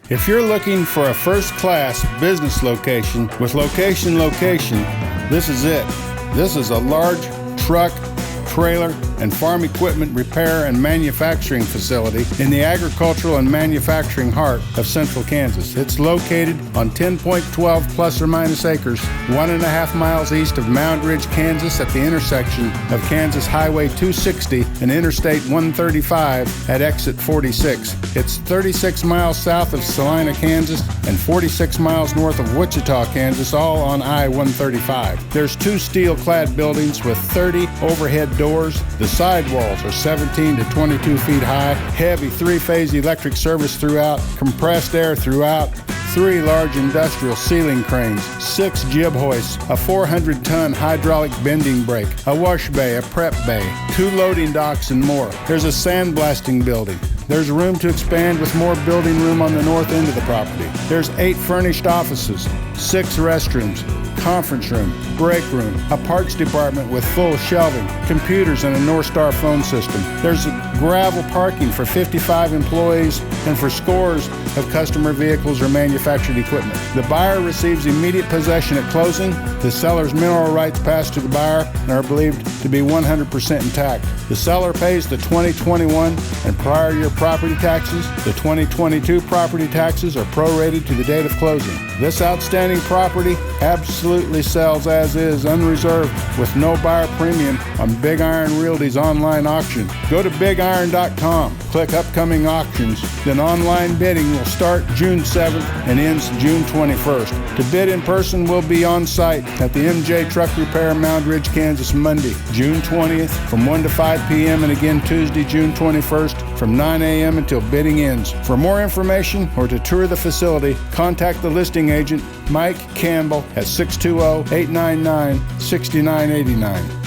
If you're looking for a first-class business location with location, this is it. This is a large truck, trailer, and farm equipment repair and manufacturing facility in the agricultural and manufacturing heart of central Kansas. It's located on 10.12 plus or minus acres, 1.5 miles east of Moundridge, Kansas, at the intersection of Kansas Highway 260 and Interstate 135 at exit 46. It's 36 miles south of Salina, Kansas, and 46 miles north of Wichita, Kansas, all on I-135. There's 2 steel-clad buildings with 30 overhead doors. The sidewalls are 17 to 22 feet high, heavy 3-phase electric service throughout, compressed air throughout, 3 large industrial ceiling cranes, 6 jib hoists, a 400-ton hydraulic bending brake, a wash bay, a prep bay, 2 loading docks, and more. There's a sandblasting building. There's room to expand with more building room on the north end of the property. There's 8 furnished offices, 6 restrooms, conference room, break room, a parts department with full shelving, computers, and a North Star phone system. There's gravel parking for 55 employees and for scores of customer vehicles or manufactured equipment. The buyer receives immediate possession at closing. The seller's mineral rights pass to the buyer and are believed to be 100% intact. The seller pays the 2021 and prior year property taxes. The 2022 property taxes are prorated to the date of closing. This outstanding property absolutely sells as is, unreserved, with no buyer premium on BigIron Realty's online auction. Go to BigIron.com, click Upcoming Auctions, then online bidding will start June 7th and ends June 21st. To bid in person, we'll be on site at the MJ Truck Repair, Moundridge, Kansas, Monday, June 20th from 1 to 5 p.m. and again Tuesday, June 21st from 9 a.m. until bidding ends. For more information or to tour the facility, contact the listing agent, Mike Campbell, at 620-899-6989.